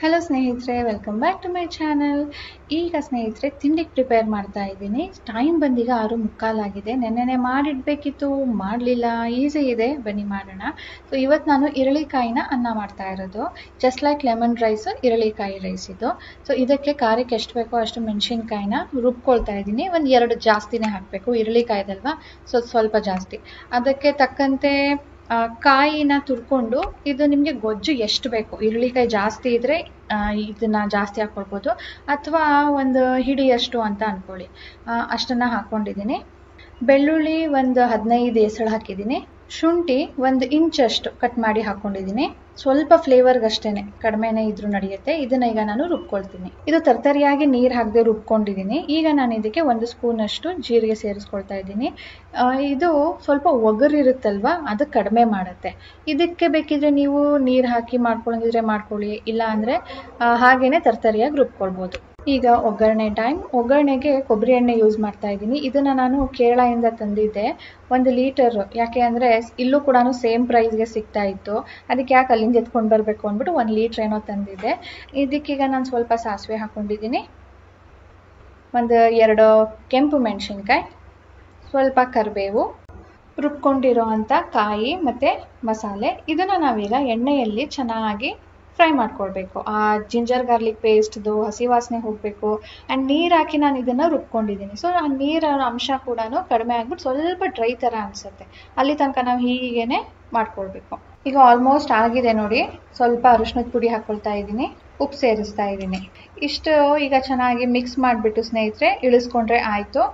Hello ಸ್ನೇಹಿತರೆ, welcome back to my channel. ಈಗ ಸ್ನೇಹಿತರೆ ತಿಂಡಿಗೆ ಪ್ರಿಪೇರ್ ಮಾಡ್ತಾ ಇದ್ದೀನಿ. ಟೈಮ್ ಬಂದೀಗ 6:45 ಆಗಿದೆ. ನೆನ್ನೆನೆ ಮಾಡಿಡಬೇಕಿತ್ತು, ಮಾಡಲಿಲ್ಲ. ಈಸಿ ಇದೆ, ಬನ್ನಿ ಮಾಡೋಣ. ಸೊ ಇವತ್ತು ನಾನು ಇರಳಿಕಾಯಿನ ಅನ್ನ ಮಾಡ್ತಾ ಇರೋದು. ಜಸ್ಟ್ ಲೈಕ್ ಲೆಮನ್ ರೈಸು, ಇರಳಿಕಾಯಿ ರೈಸ್ ಇದು. ಸೊ ಇದಕ್ಕೆ ಖಾರಕ್ಕೆ ಎಷ್ಟು ಬೇಕೋ ಅಷ್ಟು ಮೆಣಸಿನ್ಕಾಯಿನ ರುಬ್ಕೊಳ್ತಾ ಇದ್ದೀನಿ. ಒಂದು 2 ಜಾಸ್ತಿನೇ ಹಾಕಬೇಕು, ಇರಳಿಕಾಯ್ದಲ್ವಾ, ಸ್ವಲ್ಪ ಜಾಸ್ತಿ. ಅದಕ್ಕೆ ತಕ್ಕಂತೆ ಕಾಯಿನ ತುರ್ಕೊಂಡು, ಇದು ನಿಮಗೆ ಗೊಜ್ಜು ಎಷ್ಟು ಬೇಕು, ಈರುಳ್ಳಿಕಾಯಿ ಜಾಸ್ತಿ ಇದ್ದರೆ ಇದನ್ನ ಜಾಸ್ತಿ ಹಾಕ್ಕೊಳ್ಬೋದು, ಅಥವಾ ಒಂದು ಹಿಡಿಯಷ್ಟು ಅಂತ ಅಂದ್ಕೊಳ್ಳಿ. ಅಷ್ಟನ್ನು ಹಾಕ್ಕೊಂಡಿದ್ದೀನಿ. ಬೆಳ್ಳುಳ್ಳಿ ಒಂದು 15 ಎಸಳು ಹಾಕಿದ್ದೀನಿ. ಶುಂಠಿ 1 ಇಂಚಷ್ಟು ಕಟ್ ಮಾಡಿ ಹಾಕ್ಕೊಂಡಿದ್ದೀನಿ. ಸ್ವಲ್ಪ ಫ್ಲೇವರ್ಗೆ ಅಷ್ಟೇನೆ, ಕಡಿಮೆನೇ ಇದ್ರೂ ನಡೆಯುತ್ತೆ. ಇದನ್ನ ಈಗ ನಾನು ರುಬ್ಕೊಳ್ತೀನಿ. ಇದು ತರ್ತರಿಯಾಗಿ ನೀರು ಹಾಕದೆ ರುಬ್ಕೊಂಡಿದ್ದೀನಿ. ಈಗ ನಾನು ಇದಕ್ಕೆ 1 ಸ್ಪೂನಷ್ಟು ಜೀರಿಗೆ ಸೇರಿಸ್ಕೊಳ್ತಾ ಇದ್ದೀನಿ. ಇದು ಸ್ವಲ್ಪ ಒಗರಿರುತ್ತಲ್ವಾ, ಅದು ಕಡಿಮೆ ಮಾಡುತ್ತೆ. ಇದಕ್ಕೆ ಬೇಕಿದ್ರೆ ನೀವು ನೀರು ಹಾಕಿ ಮಾಡ್ಕೊಳ್ಳೋದಿದ್ರೆ ಮಾಡ್ಕೊಳ್ಳಿ, ಇಲ್ಲ ಅಂದರೆ ಹಾಗೇನೆ ತರ್ತರಿಯಾಗಿ ರುಬ್ಕೊಳ್ಬೋದು. ಈಗ ಒಗ್ಗರಣೆ ಟೈಮ್. ಒಗ್ಗರಣೆಗೆ ಕೊಬ್ಬರಿ ಎಣ್ಣೆ ಯೂಸ್ ಮಾಡ್ತಾ ಇದ್ದೀನಿ. ಇದನ್ನು ನಾನು ಕೇರಳದಿಂದ ತಂದಿದ್ದೆ, 1 ಲೀಟರು. ಯಾಕೆ ಅಂದರೆ ಇಲ್ಲೂ ಕೂಡ ಸೇಮ್ ಪ್ರೈಸ್ಗೆ ಸಿಗ್ತಾ ಇತ್ತು. ಅದಕ್ಕೆ ಯಾಕೆ ಅಲ್ಲಿಂದ ಎತ್ಕೊಂಡು ಬರಬೇಕು ಅಂದ್ಬಿಟ್ಟು 1 ಲೀಟ್ರ್ ಏನೋ ತಂದಿದ್ದೆ. ಇದಕ್ಕೀಗ ನಾನು ಸ್ವಲ್ಪ ಸಾಸಿವೆ ಹಾಕ್ಕೊಂಡಿದ್ದೀನಿ, 2 ಕೆಂಪು ಮೆಣಸಿನ್ಕಾಯಿ, ಸ್ವಲ್ಪ ಕರಿಬೇವು, ರುಬ್ಕೊಂಡಿರೋ ಅಂಥ ಕಾಯಿ ಮತ್ತು ಮಸಾಲೆ. ಇದನ್ನು ನಾವೀಗ ಎಣ್ಣೆಯಲ್ಲಿ ಚೆನ್ನಾಗಿ ಫ್ರೈ ಮಾಡ್ಕೊಳ್ಬೇಕು. ಆ ಜಿಂಜರ್ ಗಾರ್ಲಿಕ್ ಪೇಸ್ಟ್ದು ಹಸಿ ವಾಸನೆ ಹೋಗಬೇಕು. ಆ್ಯಂಡ್ ನೀರು ಹಾಕಿ ನಾನು ಇದನ್ನು ರುಬ್ಕೊಂಡಿದ್ದೀನಿ. ಸೊ ಆ ನೀರ ಅಂಶ ಕೂಡ ಕಡಿಮೆ ಆಗ್ಬಿಟ್ಟು ಸ್ವಲ್ಪ ಡ್ರೈ ಥರ ಅನಿಸುತ್ತೆ. ಅಲ್ಲಿ ತನಕ ನಾವು ಹೀಗೇನೆ ಮಾಡ್ಕೊಳ್ಬೇಕು. ಈಗ ಆಲ್ಮೋಸ್ಟ್ ಆಗಿದೆ ನೋಡಿ. ಸ್ವಲ್ಪ ಅರಿಶಿನದ ಪುಡಿ ಹಾಕ್ಕೊಳ್ತಾ ಇದ್ದೀನಿ, ಉಪ್ಪು ಸೇರಿಸ್ತಾ ಇದ್ದೀನಿ. ಇಷ್ಟು ಈಗ ಚೆನ್ನಾಗಿ ಮಿಕ್ಸ್ ಮಾಡಿಬಿಟ್ಟು ಸ್ನೇಹಿತರೆ ಇಳಿಸ್ಕೊಂಡ್ರೆ ಆಯಿತು.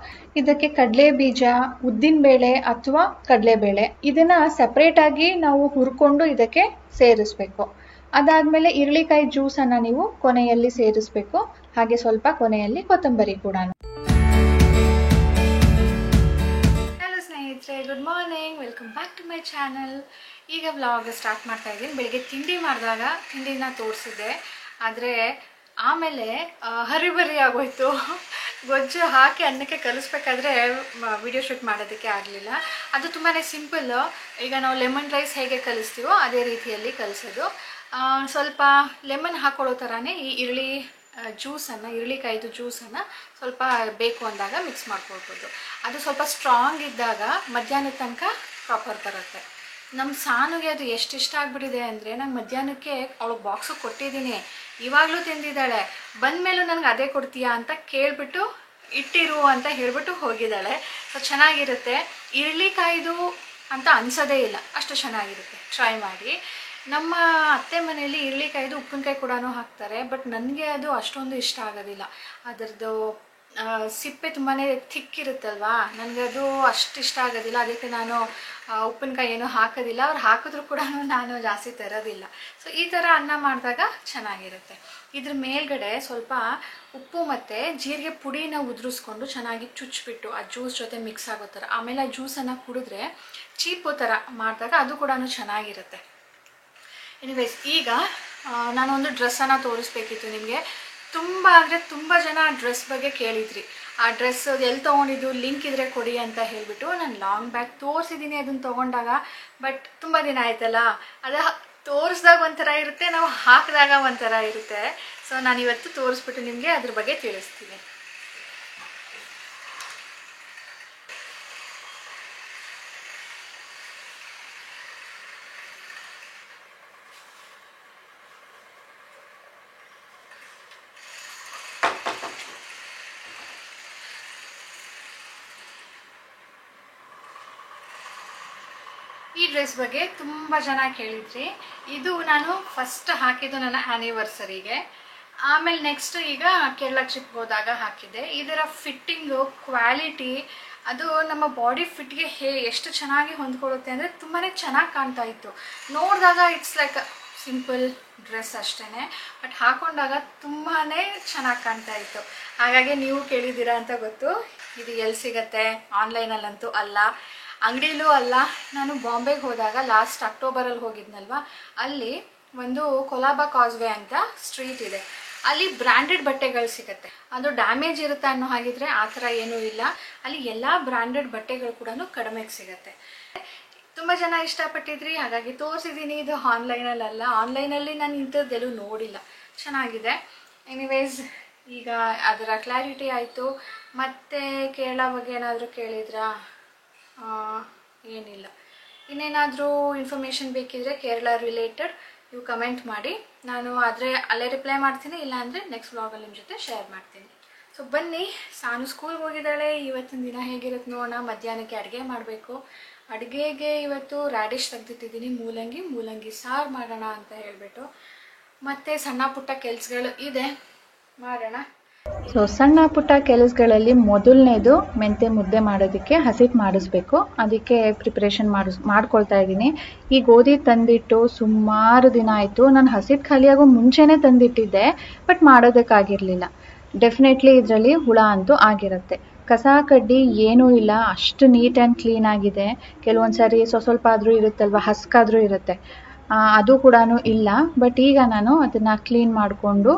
ಇದಕ್ಕೆ ಕಡಲೆ ಬೀಜ, ಉದ್ದಿನಬೇಳೆ ಅಥವಾ ಕಡಲೆಬೇಳೆ ಇದನ್ನು ಸಪ್ರೇಟಾಗಿ ನಾವು ಹುರ್ಕೊಂಡು ಇದಕ್ಕೆ ಸೇರಿಸ್ಬೇಕು. ಅದಾದಮೇಲೆ ಇರಳಿಕಾಯಿ ಜ್ಯೂಸನ್ನು ನೀವು ಕೊನೆಯಲ್ಲಿ ಸೇರಿಸ್ಬೇಕು. ಹಾಗೆ ಸ್ವಲ್ಪ ಕೊನೆಯಲ್ಲಿ ಕೊತ್ತಂಬರಿ ಕೂಡ. ಹಲೋ ಸ್ನೇಹಿತರೆ, good morning, welcome back to my channel. ಈಗ ವ್ಲಾಗ್ ಸ್ಟಾರ್ಟ್ ಮಾಡ್ತಾ ಇದ್ದೀನಿ. ಬೆಳಗ್ಗೆ ತಿಂಡಿ ಮಾಡಿದಾಗ ತಿಂಡಿನ ತೋರಿಸಿದ್ದೆ, ಆದರೆ ಆಮೇಲೆ ಹರಿಬರಿ ಆಗೋಯ್ತು. ಗೊಜ್ಜು ಹಾಕಿ ಅನ್ನಕ್ಕೆ ಕಲಿಸ್ಬೇಕಾದ್ರೆ ವಿಡಿಯೋ ಶೂಟ್ ಮಾಡೋದಕ್ಕೆ ಆಗಲಿಲ್ಲ. ಅದು ತುಂಬಾ ಸಿಂಪಲ್ಲು. ಈಗ ನಾವು ಲೆಮನ್ ರೈಸ್ ಹೇಗೆ ಕಲಿಸ್ತೀವೋ ಅದೇ ರೀತಿಯಲ್ಲಿ ಕಲಿಸೋದು. ಸ್ವಲ್ಪ ಲೆಮನ್ ಹಾಕೊಳ್ಳೋ ಥರನೇ ಈ ಇರಳಿಕಾಯ್ದು ಜ್ಯೂಸನ್ನು ಸ್ವಲ್ಪ ಬೇಕು ಅಂದಾಗ ಮಿಕ್ಸ್ ಮಾಡ್ಕೊಳ್ಬೋದು. ಅದು ಸ್ವಲ್ಪ ಸ್ಟ್ರಾಂಗ್ ಇದ್ದಾಗ ಮಧ್ಯಾಹ್ನದ ತನಕ ಪ್ರಾಪರ್ ಬರುತ್ತೆ. ನಮ್ಮ ಸಾನುಗೆ ಅದು ಎಷ್ಟು ಇಷ್ಟ ಆಗಿಬಿಟ್ಟಿದೆ ಅಂದರೆ, ನಾನು ಮಧ್ಯಾಹ್ನಕ್ಕೆ ಅವಳಿಗೆ ಬಾಕ್ಸು ಕೊಟ್ಟಿದ್ದೀನಿ, ಇವಾಗಲೂ ತಿಂದಿದ್ದಾಳೆ. ಬಂದಮೇಲೂ ನನಗೆ ಅದೇ ಕೊಡ್ತೀಯಾ ಅಂತ ಕೇಳಿಬಿಟ್ಟು ಇಟ್ಟಿರು ಅಂತ ಹೇಳಿಬಿಟ್ಟು ಹೋಗಿದ್ದಾಳೆ. ಸೊ ಚೆನ್ನಾಗಿರುತ್ತೆ. ಇರಳಿಕಾಯ್ದು ಅಂತ ಅನಿಸೋದೇ ಇಲ್ಲ, ಅಷ್ಟು ಚೆನ್ನಾಗಿರುತ್ತೆ. ಟ್ರೈ ಮಾಡಿ. ನಮ್ಮ ಅತ್ತೆ ಮನೆಯಲ್ಲಿ ಇರಳಿಕಾಯ್ದು ಉಪ್ಪಿನಕಾಯಿ ಕೂಡ ಹಾಕ್ತಾರೆ, ಬಟ್ ನನಗೆ ಅದು ಅಷ್ಟೊಂದು ಇಷ್ಟ ಆಗೋದಿಲ್ಲ. ಅದರದ್ದು ಸಿಪ್ಪೆ ತುಂಬಾ ಥಿಕ್ ಇರುತ್ತಲ್ವಾ, ನನಗದು ಅಷ್ಟು ಇಷ್ಟ ಆಗೋದಿಲ್ಲ. ಅದಕ್ಕೆ ನಾನು ಉಪ್ಪಿನಕಾಯಿ ಏನೂ ಹಾಕೋದಿಲ್ಲ. ಅವ್ರು ಹಾಕಿದ್ರೂ ಕೂಡ ನಾನು ಜಾಸ್ತಿ ತರೋದಿಲ್ಲ. ಸೊ ಈ ಥರ ಅನ್ನ ಮಾಡಿದಾಗ ಚೆನ್ನಾಗಿರುತ್ತೆ. ಇದ್ರ ಮೇಲ್ಗಡೆ ಸ್ವಲ್ಪ ಉಪ್ಪು ಮತ್ತು ಜೀರಿಗೆ ಪುಡಿನ ಉದುರಿಸ್ಕೊಂಡು ಚೆನ್ನಾಗಿ ಚುಚ್ಚಿಬಿಟ್ಟು ಆ ಜ್ಯೂಸ್ ಜೊತೆ ಮಿಕ್ಸ್ ಆಗೋ ಥರ, ಆಮೇಲೆ ಆ ಜ್ಯೂಸನ್ನು ಕುಡಿದ್ರೆ ಚೀಪು ಥರ ಮಾಡಿದಾಗ ಅದು ಕೂಡ ಚೆನ್ನಾಗಿರುತ್ತೆ. ಎನಿವೇಸ್, ಈಗ ನಾನೊಂದು ಡ್ರೆಸ್ಸನ್ನು ತೋರಿಸ್ಬೇಕಿತ್ತು ನಿಮಗೆ. ತುಂಬ ಜನ ಡ್ರೆಸ್ ಬಗ್ಗೆ ಕೇಳಿದ್ರಿ. ಆ ಡ್ರೆಸ್ ಎಲ್ಲಿ ತೊಗೊಂಡಿದ್ದು, ಲಿಂಕ್ ಇದ್ದರೆ ಕೊಡಿ ಅಂತ ಹೇಳಿಬಿಟ್ಟು. ನಾನು ಲಾಂಗ್ ಬ್ಯಾಗ್ ತೋರಿಸಿದ್ದೀನಿ ಅದನ್ನು ತೊಗೊಂಡಾಗ, ಬಟ್ ತುಂಬ ದಿನ ಆಯ್ತಲ್ಲ, ಅದು ತೋರಿಸ್ದಾಗ ಒಂಥರ ಇರುತ್ತೆ, ನಾವು ಹಾಕಿದಾಗ ಒಂಥರ ಇರುತ್ತೆ. ಸೊ ನಾನಿವತ್ತು ತೋರಿಸ್ಬಿಟ್ಟು ನಿಮಗೆ ಅದ್ರ ಬಗ್ಗೆ ತಿಳಿಸ್ತೀನಿ. ಈ ಡ್ರೆಸ್ ಬಗ್ಗೆ ತುಂಬ ಜನ ಕೇಳಿದ್ರಿ. ಇದು ನಾನು ಫಸ್ಟ್ ಹಾಕಿದ್ದು ನನ್ನ ಆ್ಯನಿವರ್ಸರಿಗೆ. ಆಮೇಲೆ ನೆಕ್ಸ್ಟ್ ಈಗ ಕೇರಳ ಟ್ರಿಪ್ ಹೋದಾಗ ಹಾಕಿದ್ದೆ. ಇದರ ಫಿಟ್ಟಿಂಗು, ಕ್ವಾಲಿಟಿ, ಅದು ನಮ್ಮ ಬಾಡಿ ಫಿಟ್ಗೆ ಎಷ್ಟು ಚೆನ್ನಾಗಿ ಹೊಂದ್ಕೊಳ್ಳುತ್ತೆ ಅಂದರೆ ತುಂಬಾ ಚೆನ್ನಾಗಿ ಕಾಣ್ತಾ ಇತ್ತು. ನೋಡಿದಾಗ ಇಟ್ಸ್ ಲೈಕ್ ಸಿಂಪಲ್ ಡ್ರೆಸ್ ಅಷ್ಟೇ, ಬಟ್ ಹಾಕೊಂಡಾಗ ತುಂಬಾ ಚೆನ್ನಾಗಿ ಕಾಣ್ತಾ ಇತ್ತು. ಹಾಗಾಗಿ ನೀವು ಕೇಳಿದ್ದೀರಾ ಅಂತ ಗೊತ್ತು. ಇದು ಎಲ್ಲಿ ಸಿಗತ್ತೆ, ಆನ್ಲೈನಲ್ಲಂತೂ ಅಲ್ಲ, ಅಂಗಡಿಲೂ ಅಲ್ಲ. ನಾನು ಬಾಂಬೆಗೆ ಹೋದಾಗ ಲಾಸ್ಟ್ ಅಕ್ಟೋಬರಲ್ಲಿ ಹೋಗಿದ್ನಲ್ವ, ಅಲ್ಲಿ ಒಂದು ಕೊಲಾಬಾ ಕಾಸ್ವೆ ಅಂತ ಸ್ಟ್ರೀಟ್ ಇದೆ. ಅಲ್ಲಿ ಬ್ರ್ಯಾಂಡೆಡ್ ಬಟ್ಟೆಗಳು ಸಿಗುತ್ತೆ. ಅದು ಡ್ಯಾಮೇಜ್ ಇರುತ್ತೆ ಅನ್ನೋ ಹಾಗಿದ್ರೆ ಆ ಥರ ಏನೂ ಇಲ್ಲ. ಅಲ್ಲಿ ಎಲ್ಲ ಬ್ರ್ಯಾಂಡೆಡ್ ಬಟ್ಟೆಗಳು ಕೂಡ ಕಡಿಮೆಗೆ ಸಿಗುತ್ತೆ. ತುಂಬ ಜನ ಇಷ್ಟಪಟ್ಟಿದ್ರಿ, ಹಾಗಾಗಿ ತೋರಿಸಿದ್ದೀನಿ. ಇದು ಆನ್ಲೈನಲ್ಲ, ಆನ್ಲೈನಲ್ಲಿ ನಾನು ಇಂಥದ್ದೆಲ್ಲೂ ನೋಡಿಲ್ಲ. ಚೆನ್ನಾಗಿದೆ. ಎನಿವೇಸ್ ಈಗ ಅದರ ಕ್ಲಾರಿಟಿ ಆಯಿತು. ಮತ್ತು ಕೇರಳ ಬಗ್ಗೆ ಏನಾದರೂ ಕೇಳಿದ್ರಾ? ಏನಿಲ್ಲ. ಇನ್ನೇನಾದರೂ ಇನ್ಫಾರ್ಮೇಷನ್ ಬೇಕಿದ್ರೆ ಕೇರಳ ರಿಲೇಟೆಡ್ ನೀವು ಕಮೆಂಟ್ ಮಾಡಿ, ನಾನು ಆದರೆ ಅಲ್ಲೇ ರಿಪ್ಲೈ ಮಾಡ್ತೀನಿ, ಇಲ್ಲಾಂದರೆ ನೆಕ್ಸ್ಟ್ ವ್ಲಾಗಲ್ಲಿ ನಿಮ್ಮ ಜೊತೆ ಶೇರ್ ಮಾಡ್ತೀನಿ. ಸೊ ಬನ್ನಿ, ಸಾನು ಸ್ಕೂಲ್ಗೆ ಹೋಗಿದ್ದಾಳೆ. ಇವತ್ತಿನ ದಿನ ಹೇಗಿರುತ್ತೆ ನೋಡೋಣ. ಮಧ್ಯಾಹ್ನಕ್ಕೆ ಅಡುಗೆ ಮಾಡಬೇಕು. ಅಡುಗೆಗೆ ಇವತ್ತು ರ್ಯಾಡಿಶ್ ತೆಗೆದಿಟ್ಟಿದ್ದೀನಿ, ಮೂಲಂಗಿ ಸಾರು ಮಾಡೋಣ ಅಂತ ಹೇಳಿಬಿಟ್ಟು. ಮತ್ತು ಸಣ್ಣ ಪುಟ್ಟ ಕೆಲಸಗಳು ಇದೆ, ಮಾಡೋಣ. ಸೊ ಸಣ್ಣ ಪುಟ್ಟ ಕೆಲಸಗಳಲ್ಲಿ ಮೊದಲನೇದು ಮೆಂತೆ ಮುದ್ದೆ ಮಾಡೋದಕ್ಕೆ ಹಸಿಟ್ಟು ಮಾಡಿಸ್ಬೇಕು. ಅದಕ್ಕೆ ಪ್ರಿಪ್ರೇಷನ್ ಮಾಡ್ಕೊಳ್ತಾ ಇದ್ದೀನಿ. ಈ ಗೋಧಿ ತಂದಿಟ್ಟು ಸುಮಾರು ದಿನ ಆಯಿತು. ನಾನು ಹಸಿಟ್ಟು ಖಾಲಿಯಾಗೋ ಮುಂಚೆನೇ ತಂದಿಟ್ಟಿದ್ದೆ, ಬಟ್ ಮಾಡೋದಕ್ಕಾಗಿರಲಿಲ್ಲ. ಡೆಫಿನೆಟ್ಲಿ ಇದರಲ್ಲಿ ಹುಳ ಅಂತೂ ಆಗಿರುತ್ತೆ. ಕಸ ಕಡ್ಡಿ ಏನೂ ಇಲ್ಲ, ಅಷ್ಟು ನೀಟ್ ಆ್ಯಂಡ್ ಕ್ಲೀನ್ ಆಗಿದೆ. ಕೆಲವೊಂದು ಸಾರಿ ಸ್ವಲ್ಪ ಆದರೂ ಇರುತ್ತಲ್ವ, ಹಸ್ಕಾದರೂ ಇರುತ್ತೆ, ಅದು ಕೂಡ ಇಲ್ಲ. ಬಟ್ ಈಗ ನಾನು ಅದನ್ನು ಕ್ಲೀನ್ ಮಾಡಿಕೊಂಡು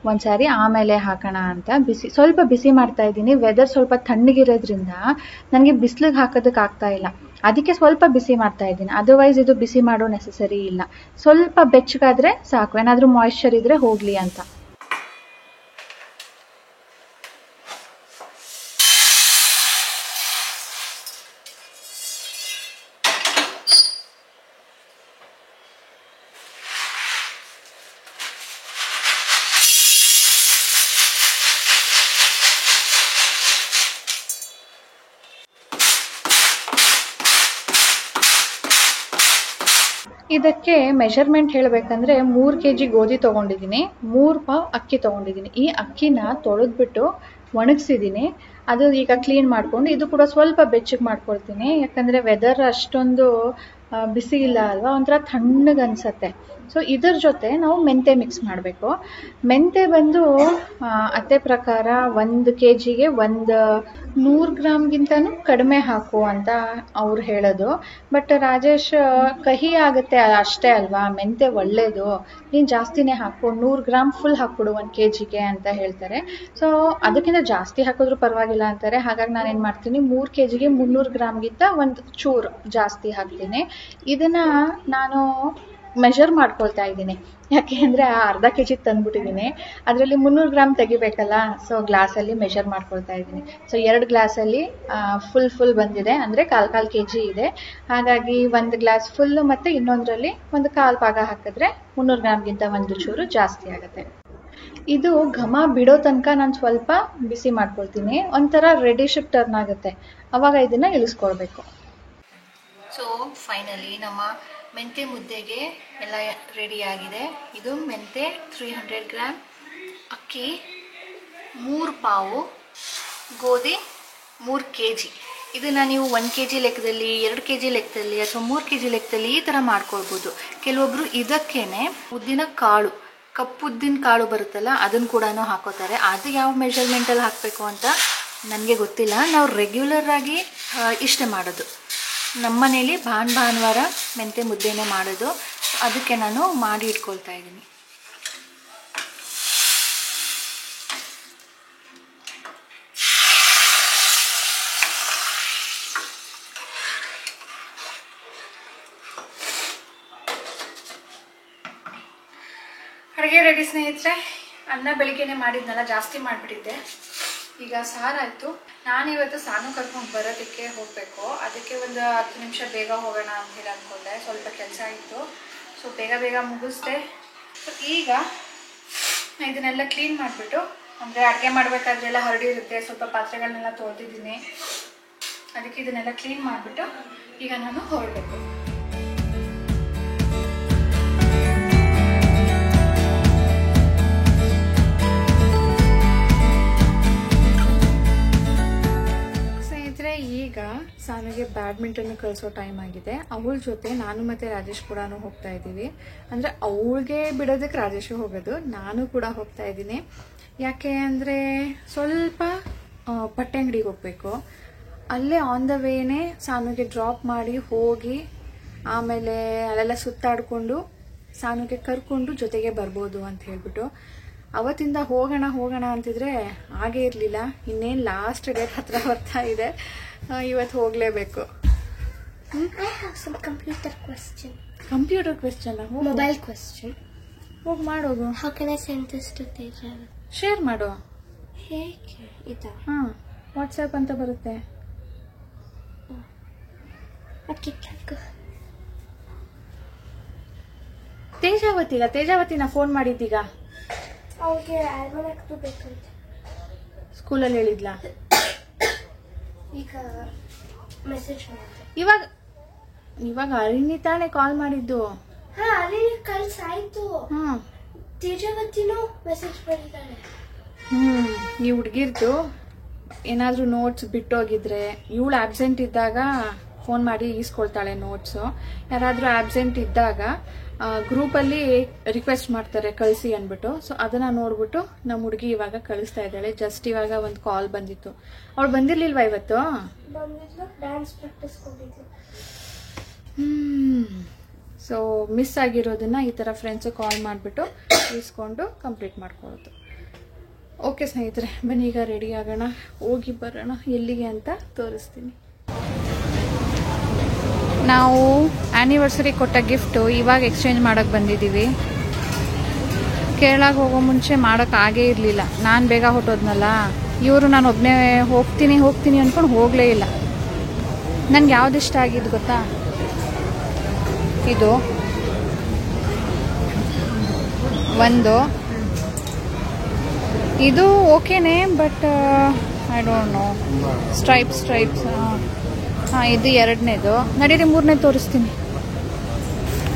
ಒಂದು ಸಾರಿ ಆಮೇಲೆ ಹಾಕೋಣ ಅಂತ ಸ್ವಲ್ಪ ಬಿಸಿ ಮಾಡ್ತಾ ಇದ್ದೀನಿ. ವೆದರ್ ಸ್ವಲ್ಪ ತಣ್ಣಗಿರೋದ್ರಿಂದ ನನಗೆ ಬಿಸಿಲಿಗೆ ಹಾಕೋದಕ್ಕೆ ಆಗ್ತಾ ಇಲ್ಲ, ಅದಕ್ಕೆ ಸ್ವಲ್ಪ ಬಿಸಿ ಮಾಡ್ತಾ ಇದ್ದೀನಿ. ಅದರ್ವೈಸ್ ಇದು ಬಿಸಿ ಮಾಡೋ ನೆಸಸರಿ ಇಲ್ಲ. ಸ್ವಲ್ಪ ಬೆಚ್ಚಗಾದರೆ ಸಾಕು, ಏನಾದರೂ ಮಾಯಿಶ್ಚರ್ ಇದ್ದರೆ ಹೋಗಲಿ ಅಂತ. ಇದಕ್ಕೆ ಮೆಷರ್ಮೆಂಟ್ ಹೇಳಬೇಕಂದ್ರೆ 3 kg ಗೋಧಿ ತೊಗೊಂಡಿದ್ದೀನಿ, 3 ಪಾವ್ ಅಕ್ಕಿ ತೊಗೊಂಡಿದ್ದೀನಿ. ಈ ಅಕ್ಕಿನ ತೊಳೆದ್ಬಿಟ್ಟು ಒಣಗಿಸಿದ್ದೀನಿ. ಅದು ಈಗ ಕ್ಲೀನ್ ಮಾಡಿಕೊಂಡು ಇದು ಕೂಡ ಸ್ವಲ್ಪ ಬೆಚ್ಚಗೆ ಮಾಡ್ಕೊಳ್ತೀನಿ. ಯಾಕಂದರೆ ವೆದರ್ ಅಷ್ಟೊಂದು ಬಿಸಿ ಇಲ್ಲ ಅಲ್ವಾ, ಒಂಥರ ತಣ್ಣಗೆ ಅನಿಸತ್ತೆ. ಸೊ ಇದ್ರ ಜೊತೆ ನಾವು ಮೆಂತೆ ಮಿಕ್ಸ್ ಮಾಡಬೇಕು. ಮೆಂತೆ ಬಂದು ಅತ್ತೆ ಪ್ರಕಾರ 1 kgಗೆ 100 ಗ್ರಾಮ್ಗಿಂತನೂ ಕಡಿಮೆ ಹಾಕು ಅಂತ ಅವ್ರು ಹೇಳೋದು. ಬಟ್ ರಾಜೇಶ್ ಕಹಿ ಆಗುತ್ತೆ ಅಷ್ಟೇ ಅಲ್ವಾ, ಮೆಂತೆ ಒಳ್ಳೇದು, ನೀನು ಜಾಸ್ತಿನೇ ಹಾಕು, 100 ಗ್ರಾಮ್ ಫುಲ್ ಹಾಕ್ಬಿಡು 1 kgಗೆ ಅಂತ ಹೇಳ್ತಾರೆ. ಸೊ ಅದಕ್ಕಿಂತ ಜಾಸ್ತಿ ಹಾಕಿದ್ರು ಪರವಾಗಿಲ್ಲ ಅಂತಾರೆ. ಹಾಗಾಗಿ ನಾನೇನು ಮಾಡ್ತೀನಿ, 3 kgಗೆ 300 ಗ್ರಾಮ್ಗಿಂತ ಒಂದು ಚೂರು ಜಾಸ್ತಿ ಹಾಕ್ತೀನಿ. ಇದನ್ನು ನಾನು ಮೆಷರ್ ಮಾಡ್ಕೊಳ್ತಾ ಇದ್ದೀನಿ. ಯಾಕೆ ಅಂದರೆ ಅರ್ಧ kg ತಂದುಬಿಟ್ಟಿದ್ದೀನಿ, ಅದರಲ್ಲಿ 300 ಗ್ರಾಮ್ ತೆಗಿಬೇಕಲ್ಲ. ಸೊ ಗ್ಲಾಸಲ್ಲಿ ಮೆಷರ್ ಮಾಡ್ಕೊಳ್ತಾ ಇದ್ದೀನಿ. ಸೊ 2 ಗ್ಲಾಸಲ್ಲಿ ಫುಲ್ ಬಂದಿದೆ, ಅಂದರೆ 1/4 kg ಇದೆ. ಹಾಗಾಗಿ 1 ಗ್ಲಾಸ್ ಫುಲ್ಲು ಮತ್ತು ಇನ್ನೊಂದರಲ್ಲಿ 1/4 ಭಾಗ ಹಾಕಿದ್ರೆ 300 ಗ್ರಾಮ್ಗಿಂತ ಒಂದು ಚೂರು ಜಾಸ್ತಿ ಆಗುತ್ತೆ. ಇದು ಘಮ ಬಿಡೋ ತನಕ ನಾನು ಸ್ವಲ್ಪ ಬಿಸಿ ಮಾಡ್ಕೊಳ್ತೀನಿ. ಒಂಥರ ರೆಡಿಶ್ ಟರ್ನ್ ಆಗುತ್ತೆ, ಆವಾಗ ಇದನ್ನು ಇಳಿಸ್ಕೊಳ್ಬೇಕು. ಸೊ ಫೈನಲಿ ನಮ್ಮ ಮೆಂತೆ ಮುದ್ದೆಗೆ ಎಲ್ಲ ರೆಡಿಯಾಗಿದೆ. ಇದು ಮೆಂತೆ 300 ಗ್ರಾಮ್, ಅಕ್ಕಿ 3 ಪಾವು, ಗೋಧಿ 3 kg. ಇದನ್ನು ನೀವು 1 kg ಲೆಕ್ಕದಲ್ಲಿ, 2 kg ಲೆಕ್ಕದಲ್ಲಿ ಅಥವಾ 3 kg ಲೆಕ್ಕದಲ್ಲಿ ಈ ಥರ ಮಾಡ್ಕೊಳ್ಬೋದು. ಕೆಲವೊಬ್ಬರು ಇದಕ್ಕೇನೆ ಉದ್ದಿನ ಕಾಳು, ಕಪ್ಪುದ್ದಿನ ಕಾಳು ಬರುತ್ತಲ್ಲ, ಅದನ್ನು ಕೂಡ ಹಾಕೋತಾರೆ. ಅದು ಯಾವ ಮೆಷರ್ಮೆಂಟಲ್ಲಿ ಹಾಕಬೇಕು ಅಂತ ನನಗೆ ಗೊತ್ತಿಲ್ಲ. ನಾವು ರೆಗ್ಯುಲರಾಗಿ ಇಷ್ಟೇ ಮಾಡೋದು. ನಮ್ಮ ಮನೇಲಿ ಭಾನುವಾರ ಮೆಂತೆ ಮುದ್ದೆನೇ ಮಾಡೋದು. ಅದಕ್ಕೆ ನಾನು ಮಾಡಿ ಇಟ್ಕೊಳ್ತಾ ಇದ್ದೀನಿ. ಅಡುಗೆ ರೆಡಿ ಸ್ನೇಹಿತರೆ. ಅನ್ನ ಬೆಳಿಗ್ಗೆನೆ ಮಾಡಿದ್ನಲ್ಲ, ಜಾಸ್ತಿ ಮಾಡಿಬಿಟ್ಟಿದ್ದೆ. ಈಗ ಸಾರಾಯಿತು. ನಾನಿವತ್ತು ಸಾನು ಕರ್ಕೊಂಡು ಬರೋದಕ್ಕೆ ಹೋಗಬೇಕು. ಅದಕ್ಕೆ ಒಂದು 10 ನಿಮಿಷ ಬೇಗ ಹೋಗೋಣ ಅಂತ ಹೇಳಿ ಅಂದ್ಕೊಂಡೆ. ಸ್ವಲ್ಪ ಕೆಲಸ ಇತ್ತು, ಸೊ ಬೇಗ ಮುಗಿಸ್ದೆ. ಸೊ ಈಗ ಇದನ್ನೆಲ್ಲ ಕ್ಲೀನ್ ಮಾಡಿಬಿಟ್ಟು, ಅಂದರೆ ಅಡುಗೆ ಮಾಡಬೇಕಾದ್ರೆಲ್ಲ ಹರಡಿರುತ್ತೆ, ಸ್ವಲ್ಪ ಪಾತ್ರೆಗಳನ್ನೆಲ್ಲ ತೊಳೆದಿದ್ದೀನಿ. ಅದಕ್ಕೆ ಇದನ್ನೆಲ್ಲ ಕ್ಲೀನ್ ಮಾಡಿಬಿಟ್ಟು ಈಗ ನಾನು ಹೊರಡಬೇಕು. ಈಗ ಸಾನಿಗೆ ಬ್ಯಾಡ್ಮಿಂಟನ್ ಕಳಿಸೋ ಟೈಮ್ ಆಗಿದೆ. ಅವಳ ಜೊತೆ ನಾನು ಮತ್ತು ರಾಜೇಶ್ ಕೂಡ ಹೋಗ್ತಾ ಇದ್ದೀವಿ. ಅಂದರೆ ಅವಳಿಗೆ ಬಿಡೋದಕ್ಕೆ ರಾಜೇಶ್ ಹೋಗೋದು, ನಾನು ಕೂಡ ಹೋಗ್ತಾ ಇದ್ದೀನಿ. ಯಾಕೆ ಅಂದರೆ ಸ್ವಲ್ಪ ಬಟ್ಟೆ ಅಂಗಡಿಗೆ ಹೋಗಬೇಕು. ಅಲ್ಲೇ ಆನ್ ದ ವೇನೇ ಸಾನುಗೆ ಡ್ರಾಪ್ ಮಾಡಿ ಹೋಗಿ ಆಮೇಲೆ ಅಲ್ಲೆಲ್ಲ ಸುತ್ತಾಡಿಕೊಂಡು ಸಾನುಗೆ ಕರ್ಕೊಂಡು ಜೊತೆಗೆ ಬರ್ಬೋದು ಅಂತ ಹೇಳ್ಬಿಟ್ಟು ಅವತ್ತಿಂದ ಹೋಗೋಣ ಅಂತಿದ್ರೆ ಹಾಗೇ ಇರಲಿಲ್ಲ. ಇನ್ನೇನು ಲಾಸ್ಟ್ ಡೇಟ್ ಹತ್ರ ಬರ್ತಾ ಇದೆ, ಇವತ್ತು ಹೋಗಲೇಬೇಕು. I have some computer question. Computer question? Mobile question. ಹೋಗಿ ಮಾಡೋಗು. How can I send this to Teja? Share ಮಾಡು. ಹೇಗೆ ಇದಾ? ವಾಟ್ಸ್ಆ್ಯಪ್ ಅಂತ ಬರುತ್ತೆ. ಓಕೆ ತೇಜಾವತಿನ ಫೋನ್ ಮಾಡಿದ್ದೀಗ. ಅವ್ರಿಗೆ ಆಲ್ಬಮ್ ಹಾಕ್ಬೇಕಂತ ಸ್ಕೂಲಲ್ಲಿ ಹೇಳಿದ್ಲಾ? ಈಗ ಮೆಸೇಜ್ ಮಾಡಿದೆ. ಇವಾಗ ಅರಿಣಿ ತಾನೇ ಕಾಲ್ ಮಾಡಿದ್ದು. ಅರಿಣಿ ಕಳ್ಸಾಯ್ತು. ತೇಜಾವತಿನೂ ಮೆಸೇಜ್ ಮಾಡಿದ್ದಾಳೆ. ಈ ಹುಡ್ಗಿರ್ದು ಏನಾದ್ರೂ ನೋಟ್ಸ್ ಬಿಟ್ಟೋಗಿದ್ರೆ ಇವಳು ಆಬ್ಸೆಂಟ್ ಇದ್ದಾಗ ಫೋನ್ ಮಾಡಿ ಈಸ್ಕೊಳ್ತಾಳೆ ನೋಟ್ಸು. ಯಾರಾದ್ರೂ ಆಬ್ಸೆಂಟ್ ಇದ್ದಾಗ ಗ್ರೂಪಲ್ಲಿ ರಿಕ್ವೆಸ್ಟ್ ಮಾಡ್ತಾರೆ ಕಳಿಸಿ ಅಂದ್ಬಿಟ್ಟು. ಸೊ ಅದನ್ನ ನೋಡ್ಬಿಟ್ಟು ನಮ್ಮ ಹುಡುಗಿ ಇವಾಗ ಕಳಿಸ್ತಾ ಇದ್ದಾಳೆ. ಜಸ್ಟ್ ಇವಾಗ ಒಂದು ಕಾಲ್ ಬಂದಿತ್ತು. ಅವಳು ಬಂದಿರ್ಲಿಲ್ವಾ ಇವತ್ತು? ಡ್ಯಾನ್ಸ್ ಪ್ರಾಕ್ಟೀಸ್ ಹೋಗಿದ್ಲು. ಸೊ ಮಿಸ್ ಆಗಿರೋದನ್ನ ಈ ತರ ಫ್ರೆಂಡ್ಸ್ ಕಾಲ್ ಮಾಡಿಬಿಟ್ಟು ಇಸ್ಕೊಂಡು ಕಂಪ್ಲೀಟ್ ಮಾಡ್ಕೊಳ್ಳೋದು. ಓಕೆ ಸ್ನೇಹಿತರೆ, ಬನ್ನಿ ಈಗ ರೆಡಿ ಆಗೋಣ, ಹೋಗಿ ಬರೋಣ. ಎಲ್ಲಿಗೆ ಅಂತ ತೋರಿಸ್ತೀನಿ. ನಾವು ಆ್ಯನಿವರ್ಸರಿ ಕೊಟ್ಟ ಗಿಫ್ಟು ಇವಾಗ ಎಕ್ಸ್ಚೇಂಜ್ ಮಾಡೋಕ್ಕೆ ಬಂದಿದ್ದೀವಿ. ಕೇರಳಕ್ಕೆ ಹೋಗೋ ಮುಂಚೆ ಮಾಡೋಕ್ಕೆ ಆಗೇ ಇರಲಿಲ್ಲ. ನಾನು ಬೇಗ ಹೊಟ್ಟೋದ್ನಲ್ಲ. ಇವರು ನಾನು ಒಬ್ಬನೇ ಹೋಗ್ತೀನಿ ಅಂದ್ಕೊಂಡು ಹೋಗಲೇ ಇಲ್ಲ. ನನಗೆ ಯಾವ್ದು ಇಷ್ಟ ಆಗಿದ್ದು ಗೊತ್ತಾ? ಇದು ಒಂದು, ಇದು ಓಕೆನೇ, but I don't know, stripes. ಇದು ಎರಡನೇದು. ನಡೀರಿ ಮೂರನೇ ತೋರಿಸ್ತೀನಿ.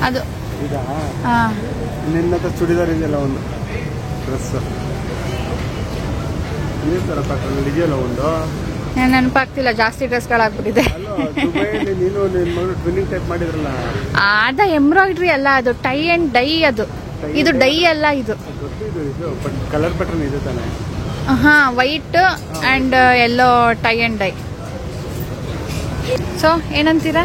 ಅದು ಚೂಡಿದಾರ್ ಇದೆಯಲ್ಲ ಒಂದು ಡ್ರೆಸ್ ಇದೆಯಲ್ಲ ಒಂದು, ನೆನಪಾಗ್ತಿಲ್ಲ, ಜಾಸ್ತಿ ಡ್ರೆಸ್ಗಳಾಗ್ಬಿಟ್ಟಿದೆ. ಅದ ಎಂಬ್ರಾಯ್ಡ್ರಿ ಅಲ್ಲ, ಅದು ಟೈ ಅಂಡ್ ಡೈ. ಅದು ಇದು ಡೈ ಅಲ್ಲ, ಇದು ಕಲರ್ ಪ್ಯಾಟರ್ನ್ ಇದೆ ತಾನೆ. White and yellow tie and dye. So ಏನಂತೀರಾ?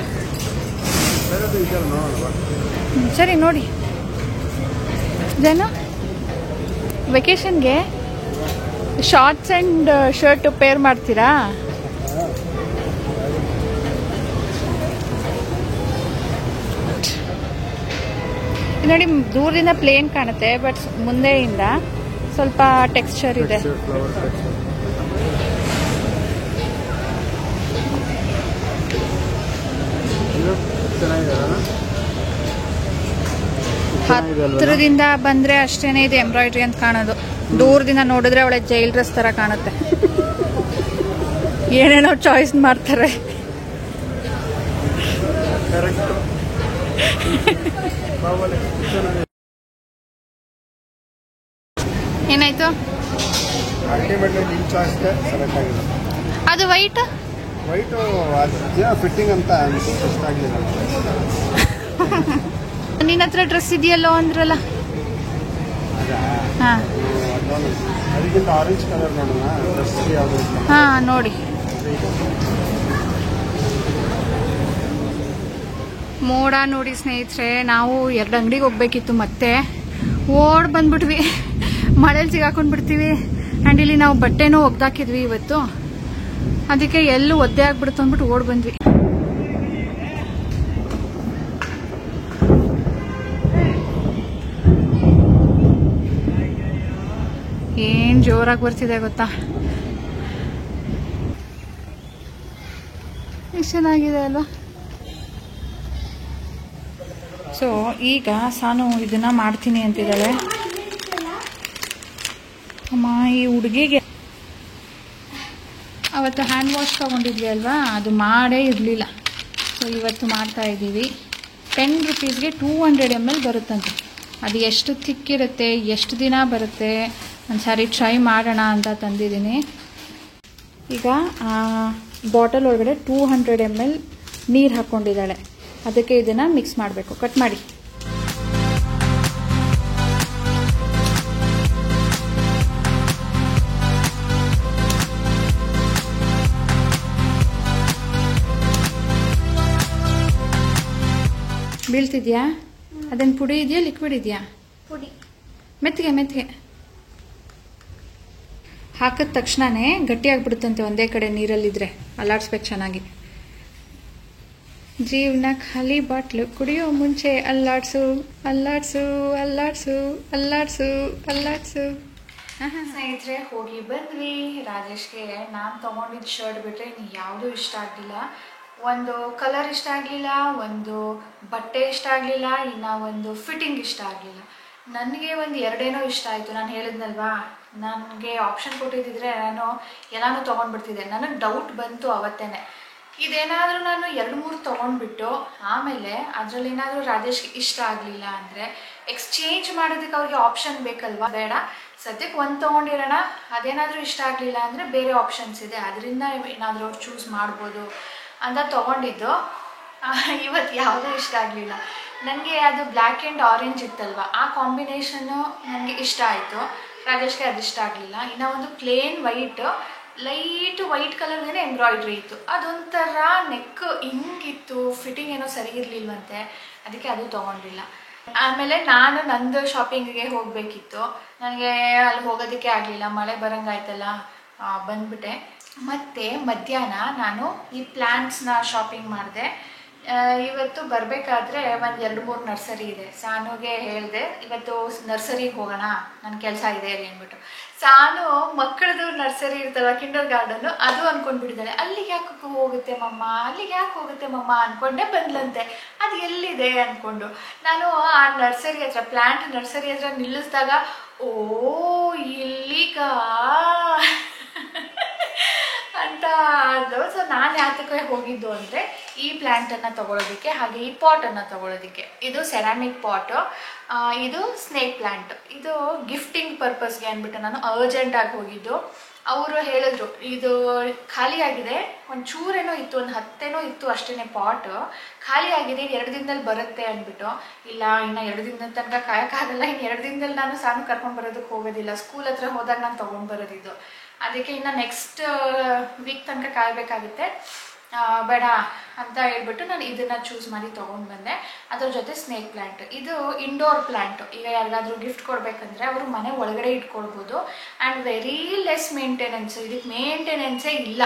ಸರಿ ನೋಡಿ. ಜನ ವೆಕೇಶನ್ಗೆ ಶಾರ್ಟ್ಸ್ ಅಂಡ್ ಶರ್ಟ್ ಪೇರ್ ಮಾಡ್ತೀರಾ? ನೋಡಿ, ದೂರದಿಂದ ಪ್ಲೇನ್ ಕಾಣುತ್ತೆ, ಬಟ್ ಮುಂದೆಯಿಂದ ಸ್ವಲ್ಪ ಟೆಕ್ಸ್ಚರ್ ಇದೆ. ಹತ್ತಿರದಿಂದ ಬಂದ್ರೆ ಅಷ್ಟೇನೆ ಇದು ಎಂಬ್ರಾಯ್ಡ್ರಿ ಅಂತ ಕಾಣೋದು. ದೂರದಿಂದ ನೋಡಿದ್ರೆ ಅವಳೆ ಜೈಲ್ ಡ್ರೆಸ್ ತರ ಕಾಣುತ್ತೆ. ಏನೇನೋ ಚಾಯ್ಸ್ ಮಾಡ್ತಾರೆ. ಏನಾಯ್ತು? ಅದು ವೈಟ್ ಫಿಟ್ಟಿಂಗ್ ಅಂತ ನಿನ್ನ ಹತ್ರ ಡ್ರೆಸ್ ಇದೆಯಲ್ಲೋ ಅಂದ್ರಲ್ಲ. ಆರೆಂಜ್ ಕಲರ್ ನೋಡೋಣ. ನೋಡಿ, ಮೋಡ ನೋಡಿ ಸ್ನೇಹಿತರೆ. ನಾವು 2 ಅಂಗಡಿಗೆ ಹೋಗ್ಬೇಕಿತ್ತು, ಮತ್ತೆ ಓಡ್ ಬಂದ್ಬಿಟ್ವಿ. ಮಳೇಲಿ ಸಿಗಾಕೊಂಡ್ಬಿಡ್ತೀವಿ. ಆ್ಯಂಡ್ ಇಲ್ಲಿ ನಾವು ಬಟ್ಟೆನೂ ಒಗ್ದಾಕಿದ್ವಿ ಇವತ್ತು. ಅದಕ್ಕೆ ಎಲ್ಲೂ ಒದ್ದೆ ಆಗ್ಬಿಡುತ್ತೆ ಅಂದ್ಬಿಟ್ಟು ಓಡ್ ಬಂದ್ವಿ. ಏನ್ ಜೋರಾಗಿ ಬರ್ತಿದೆ ಗೊತ್ತಾ? ಎಷ್ಟು ಚೆನ್ನಾಗಿದೆ ಅಲ್ವಾ? ಸೊ ಈಗ ಸಾನು ಇದನ್ನ ಮಾಡ್ತೀನಿ ಅಂತಿದ್ದಾಳೆ. ಅಮ್ಮ, ಈ ಹುಡುಗಿಗೆ ಅವತ್ತು ಹ್ಯಾಂಡ್ ವಾಶ್ ತಗೊಂಡಿದ್ವಿ ಅಲ್ವಾ, ಅದು ಮಾಡೇ ಇರಲಿಲ್ಲ. ಸೊ ಇವತ್ತು ಮಾಡ್ತಾ ಇದ್ದೀವಿ. 10 ರೂಪೀಸ್ಗೆ 200 ml ಬರುತ್ತಂತೆ. ಅದು ಎಷ್ಟು ತಿಕ್ಕಿರುತ್ತೆ, ಎಷ್ಟು ದಿನ ಬರುತ್ತೆ, ಒಂದ್ಸಾರಿ ಟ್ರೈ ಮಾಡೋಣ ಅಂತ ತಂದಿದ್ದೀನಿ. ಈಗ ಬಾಟಲ್ ಒಳಗಡೆ 200 ml ನೀರು ಹಾಕ್ಕೊಂಡಿದ್ದಾಳೆ. ಅದಕ್ಕೆ ಇದನ್ನು ಮಿಕ್ಸ್ ಮಾಡಬೇಕು. ಕಟ್ ಮಾಡಿ. ಬೀಳ್ತಿದ್ಯಾ? ಅದೇನು ಪುಡಿ ಇದೆಯಾ ಲಿಕ್ವಿಡ್ ಇದೆಯಾ? ಪುಡಿ. ಮೆತ್ತಿಗೆ ಹಾಕಿದ ತಕ್ಷಣನೇ ಗಟ್ಟಿಯಾಗ್ಬಿಡುತ್ತಂತೆ ಒಂದೇ ಕಡೆ ನೀರಲ್ಲಿದ್ರೆ. ಅಲ್ಲಾಡಿಸ್ಬೇಕು ಚೆನ್ನಾಗಿ. ಜೀವನ ಖಾಲಿ ಬಾಟ್ಲು ಕುಡಿಯೋ ಮುಂಚೆ ಅಲ್ಲಾಡ್ಸು ಅಲ್ಲಾಡ್ಸು ಅಲ್ಲಾಡ್ಸು ಅಲ್ಲಾಡ್ಸು ಅಲ್ಲಾಡ್ಸು. ಸ್ನೇಹಿತರೆ ಹೋಗಿ ಬಂದ್ವಿ. ರಾಜೇಶ್ಗೆ ನಾನು ತೊಗೊಂಡಿದ್ದ ಶರ್ಟ್ ಬಿಟ್ಟರೆ ಯಾವುದೂ ಇಷ್ಟ ಆಗಲಿಲ್ಲ. ಒಂದು ಕಲರ್ ಇಷ್ಟ ಆಗಲಿಲ್ಲ, ಒಂದು ಬಟ್ಟೆ ಇಷ್ಟ ಆಗಲಿಲ್ಲ, ಇನ್ನು ಒಂದು ಫಿಟ್ಟಿಂಗ್ ಇಷ್ಟ ಆಗಲಿಲ್ಲ. ನನಗೆ ಒಂದು ಎರಡೇನೋ ಇಷ್ಟ ಆಯಿತು. ನಾನು ಹೇಳಿದ್ನಲ್ವಾ, ನನಗೆ ಆಪ್ಷನ್ ಕೊಟ್ಟಿದ್ದಿದ್ರೆ ನಾನು ಎಲ್ಲನೂ ತೊಗೊಂಡ್ಬಿಡ್ತಿದ್ದೆ. ನನಗೆ ಡೌಟ್ ಬಂತು ಅವತ್ತೇ, ಇದೇನಾದರೂ ನಾನು 2-3 ತೊಗೊಂಡ್ಬಿಟ್ಟು ಆಮೇಲೆ ಅದರಲ್ಲಿ ಏನಾದರೂ ರಾಜೇಶ್ಗೆ ಇಷ್ಟ ಆಗಲಿಲ್ಲ ಅಂದರೆ ಎಕ್ಸ್ಚೇಂಜ್ ಮಾಡೋದಕ್ಕೆ ಅವ್ರಿಗೆ ಆಪ್ಷನ್ ಬೇಕಲ್ವಾ, ಬೇಡ ಸದ್ಯಕ್ಕೆ ಒಂದು ತೊಗೊಂಡಿರೋಣ, ಅದೇನಾದರೂ ಇಷ್ಟ ಆಗಲಿಲ್ಲ ಅಂದರೆ ಬೇರೆ ಆಪ್ಷನ್ಸ್ ಇದೆ, ಅದರಿಂದ ಏನಾದರೂ ಅವ್ರು ಚೂಸ್ ಮಾಡ್ಬೋದು ಅಂತ ತೊಗೊಂಡಿದ್ದು. ಇವತ್ತು ಯಾವುದೂ ಇಷ್ಟ ಆಗಲಿಲ್ಲ ನನಗೆ. ಅದು ಬ್ಲ್ಯಾಕ್ ಆ್ಯಂಡ್ ಆರೆಂಜ್ ಇತ್ತಲ್ವ, ಆ ಕಾಂಬಿನೇಷನ್ನು ನನಗೆ ಇಷ್ಟ ಆಯಿತು. ರಾಜೇಶ್ಗೆ ಅದು ಇಷ್ಟ ಆಗಲಿಲ್ಲ. ಇನ್ನು ಒಂದು ಪ್ಲೇನ್ ಲೈಟ್ ವೈಟ್ ಕಲರ್ದೇ ಎಂಬ್ರಾಯ್ಡ್ರಿ ಇತ್ತು, ಅದೊಂಥರ ನೆಕ್ ಹಿಂಗಿತ್ತು, ಫಿಟ್ಟಿಂಗ್ ಏನೋ ಸರಿ ಇರಲಿಲ್ವಂತೆ, ಅದಕ್ಕೆ ಅದು ತೊಗೊಂಡಿಲ್ಲ. ಆಮೇಲೆ ನಾನು ನಂದು ಶಾಪಿಂಗಿಗೆ ಹೋಗಬೇಕಿತ್ತು, ನನಗೆ ಅಲ್ಲಿ ಹೋಗೋದಕ್ಕೆ ಆಗಲಿಲ್ಲ, ಮಳೆ ಬರೋಂಗಾಯ್ತಲ್ಲ, ಬಂದ್ಬಿಟ್ಟೆ. ಮತ್ತು ಮಧ್ಯಾಹ್ನ ನಾನು ಈ ಪ್ಲ್ಯಾಂಟ್ಸ್ನ ಶಾಪಿಂಗ್ ಮಾಡಿದೆ. ಇವತ್ತು ಬರಬೇಕಾದ್ರೆ ಒಂದು 2-3 ನರ್ಸರಿ ಇದೆ. ಸಾನುಗೆ ಹೇಳಿದೆ ಇವತ್ತು ನರ್ಸರಿಗೆ ಹೋಗೋಣ, ನನ್ನ ಕೆಲಸ ಇದೆ ಅಲ್ಲಿ ಅಂದ್ಬಿಟ್ಟು. ಸಾನು ಮಕ್ಕಳದು ನರ್ಸರಿ ಇರ್ತಲ್ಲ, ಕಿಂಡರ್ ಗಾರ್ಡನ್ನು, ಅದು ಅಂದ್ಕೊಂಡ್ಬಿಟ್ಟಿದ್ದಾಳೆ. ಅಲ್ಲಿಗೆ ಯಾಕೆ ಹೋಗುತ್ತೆ ಮಮ್ಮ, ಅಲ್ಲಿಗೆ ಯಾಕೆ ಹೋಗುತ್ತೆ ಮಮ್ಮ ಅಂದ್ಕೊಂಡೆ ಬಂದ್ಲಂತೆ. ಅದು ಎಲ್ಲಿದೆ ಅಂದ್ಕೊಂಡು ನಾನು ಆ ನರ್ಸರಿ ಹತ್ರ, ಪ್ಲ್ಯಾಂಟ್ ನರ್ಸರಿ ಹತ್ರ ನಿಲ್ಲಿಸಿದಾಗ ಓ ಇಲ್ಲಿಗ ಅಂತ ಅದು. ಸೊ ನಾನು ಯಾತಕ್ಕೆ ಹೋಗಿದ್ದು ಅಂದರೆ ಈ ಪ್ಲ್ಯಾಂಟನ್ನು ತೊಗೊಳೋದಕ್ಕೆ, ಹಾಗೆ ಈ ಪಾಟನ್ನು ತೊಗೊಳೋದಕ್ಕೆ. ಇದು ಸೆರಾಮಿಕ್ ಪಾಟು, ಇದು ಸ್ನೇಕ್ ಪ್ಲ್ಯಾಂಟ್. ಇದು ಗಿಫ್ಟಿಂಗ್ ಪರ್ಪಸ್ಗೆ ಅಂದ್ಬಿಟ್ಟು ನಾನು ಅರ್ಜೆಂಟಾಗಿ ಹೋಗಿದ್ದು. ಅವರು ಹೇಳಿದ್ರು ಇದು ಖಾಲಿಯಾಗಿದೆ, ಒಂದು ಚೂರೇನೋ ಇತ್ತು, ಒಂದು 10 ಇತ್ತು ಅಷ್ಟೇ ಪಾಟು, ಖಾಲಿಯಾಗಿದೆ, 2 ದಿನದಲ್ಲಿ ಬರುತ್ತೆ ಅಂದ್ಬಿಟ್ಟು. ಇಲ್ಲ, ಇನ್ನು 2 ದಿನದ ತನಕ ಕಾಯೋಕ್ಕಾಗಲ್ಲ, ಇನ್ನು 2 ದಿನದಲ್ಲಿ ನಾನು ಸಾನು ಕರ್ಕೊಂಡು ಬರೋದಕ್ಕೆ ಹೋಗೋದಿಲ್ಲ, ಸ್ಕೂಲ್ ಹತ್ರ ಹೋದಾಗ ನಾನು ತೊಗೊಂಡು ಬರೋದಿದ್ದು, ಅದಕ್ಕೆ ಇನ್ನು ನೆಕ್ಸ್ಟ್ ವೀಕ್ ತನಕ ಕಾಯಬೇಕಾಗುತ್ತೆ, ಬೇಡ ಅಂತ ಹೇಳ್ಬಿಟ್ಟು ನಾನು ಇದನ್ನು ಚೂಸ್ ಮಾಡಿ ತೊಗೊಂಡು ಬಂದೆ. ಅದ್ರ ಜೊತೆ ಸ್ನೇಕ್ ಪ್ಲ್ಯಾಂಟ್. ಇದು ಇಂಡೋರ್ ಪ್ಲ್ಯಾಂಟು. ಈಗ ಯಾರಿಗಾದ್ರೂ ಗಿಫ್ಟ್ ಕೊಡಬೇಕಂದ್ರೆ ಅವರು ಮನೆ ಒಳಗಡೆ ಇಟ್ಕೊಳ್ಬೋದು. ಆ್ಯಂಡ್ ವೆರಿ ಲೆಸ್ ಮೇಂಟೆನೆನ್ಸು, ಇದಕ್ಕೆ ಮೇಂಟೆನೆನ್ಸೇ ಇಲ್ಲ.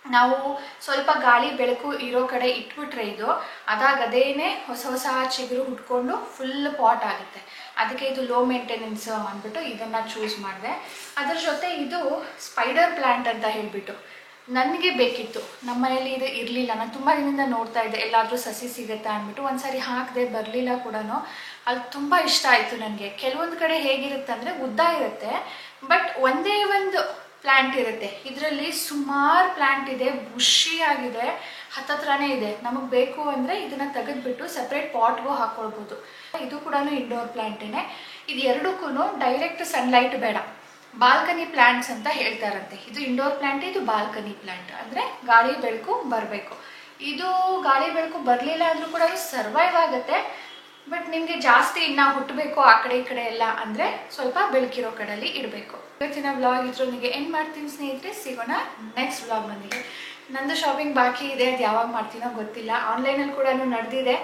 ನಾವು ಸ್ವಲ್ಪ ಗಾಳಿ ಬೆಳಕು ಇರೋ ಕಡೆ ಇಟ್ಬಿಟ್ರೆ ಇದು ಅದಾಗದೇನೆ ಹೊಸ ಚಿಗುರು ಹುಟ್ಕೊಂಡು ಫುಲ್ ಪಾಟ್ ಆಗುತ್ತೆ. ಅದಕ್ಕೆ ಇದು ಲೋ ಮೇಂಟೆನೆನ್ಸ್ ಅಂದ್ಬಿಟ್ಟು ಇದನ್ನು ಚೂಸ್ ಮಾಡಿದೆ. ಅದರ ಜೊತೆ ಇದು ಸ್ಪೈಡರ್ ಪ್ಲ್ಯಾಂಟ್ ಅಂತ ಹೇಳಿಬಿಟ್ಟು ನನಗೆ ಬೇಕಿತ್ತು. ನಮ್ಮ ಮನೇಲಿ ಇದು ಇರಲಿಲ್ಲ, ನಾನು ತುಂಬ ದಿನದಿಂದ ನೋಡ್ತಾ ಇದ್ದೆ ಎಲ್ಲಾದರೂ ಸಸಿ ಸಿಗುತ್ತಾ ಅಂದ್ಬಿಟ್ಟು. ಒಂದು ಸಾರಿ ಹಾಕಿದೆ, ಬರಲಿಲ್ಲ ಕೂಡ. ಅದು ತುಂಬ ಇಷ್ಟ ಆಯಿತು ನನಗೆ. ಕೆಲವೊಂದು ಕಡೆ ಹೇಗಿರುತ್ತೆ ಅಂದರೆ ಉದ್ದ ಇರುತ್ತೆ, ಬಟ್ ಒಂದೇ ಒಂದು ಪ್ಲ್ಯಾಂಟ್ ಇರುತ್ತೆ. ಇದರಲ್ಲಿ ಸುಮಾರು ಪ್ಲ್ಯಾಂಟ್ ಇದೆ, ಬುಷಿಯಾಗಿದೆ, ಹತ್ತತ್ರನೇ ಇದೆ. ನಮಗೆ ಬೇಕು ಅಂದರೆ ಇದನ್ನು ತೆಗೆದುಬಿಟ್ಟು ಸಪ್ರೇಟ್ ಪಾಟ್ಗೂ ಹಾಕ್ಕೊಳ್ಬೋದು. ಇದು ಕೂಡ ಇಂಡೋರ್ ಪ್ಲ್ಯಾಂಟೇನೆ. ಇದು ಎರಡಕ್ಕೂ ಡೈರೆಕ್ಟ್ ಸನ್ಲೈಟ್ ಬೇಡ, ಬಾಲ್ಕನಿ ಪ್ಲ್ಯಾಂಟ್ಸ್ ಅಂತ ಹೇಳ್ತಾರಂತೆ. ಇದು ಇಂಡೋರ್ ಪ್ಲ್ಯಾಂಟ್, ಇದು ಬಾಲ್ಕನಿ ಪ್ಲ್ಯಾಂಟ್, ಅಂದರೆ ಗಾಳಿ ಬೆಳಕು ಬರಬೇಕು. ಇದು ಗಾಳಿ ಬೆಳಕು ಬರಲಿಲ್ಲ ಅಂದರೂ ಕೂಡ ಸರ್ವೈವ್ ಆಗುತ್ತೆ, ಬಟ್ ನಿಮಗೆ ಜಾಸ್ತಿ ಇನ್ನು ಹುಟ್ಟಬೇಕು ಆ ಕಡೆ ಈ ಕಡೆ ಎಲ್ಲ ಅಂದರೆ ಸ್ವಲ್ಪ ಬೆಳಕಿರೋ ಕಡೆಯಲ್ಲಿ ಇಡಬೇಕು. ಇವತ್ತಿನ ವ್ಲಾಗ್ ಇದ್ರೊಂದಿಗೆ ಎಂಡ್ ಮಾಡ್ತೀನಿ ಸ್ನೇಹಿತರೆ. ಸಿಗೋಣ ನೆಕ್ಸ್ಟ್ ವ್ಲಾಗ್ನೊಂದಿಗೆ. ನಂದು ಶಾಪಿಂಗ್ ಬಾಕಿ ಇದೆ, ಅದು ಯಾವಾಗ ಮಾಡ್ತೀನೋ ಗೊತ್ತಿಲ್ಲ. ಆನ್ಲೈನಲ್ಲಿ ಕೂಡ ನಡೆದಿದೆ.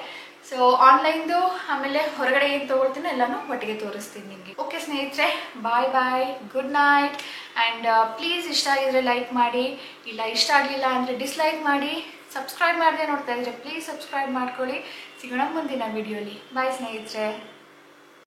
ಸೊ ಆನ್ಲೈನ್ದು ಆಮೇಲೆ ಹೊರಗಡೆ ಏನು ತೊಗೊಳ್ತೀನೋ ಎಲ್ಲನೂ ಒಟ್ಟಿಗೆ ತೋರಿಸ್ತೀನಿ ನಿಮಗೆ. ಓಕೆ ಸ್ನೇಹಿತರೆ, ಬಾಯ್ ಬಾಯ್, ಗುಡ್ ನೈಟ್. ಆ್ಯಂಡ್ ಪ್ಲೀಸ್ ಇಷ್ಟ ಆಗಿದ್ರೆ ಲೈಕ್ ಮಾಡಿ, ಇಲ್ಲ ಇಷ್ಟ ಆಗಲಿಲ್ಲ ಅಂದರೆ ಡಿಸ್ಲೈಕ್ ಮಾಡಿ. ಸಬ್ಸ್ಕ್ರೈಬ್ ಮಾಡದೆ ನೋಡ್ತಾ ಇದ್ರೆ ಪ್ಲೀಸ್ ಸಬ್ಸ್ಕ್ರೈಬ್ ಮಾಡ್ಕೊಳ್ಳಿ. ಸಿಗೋಣ ಮುಂದಿನ ವಿಡಿಯೋಲಿ. ಬಾಯ್ ಸ್ನೇಹಿತರೆ.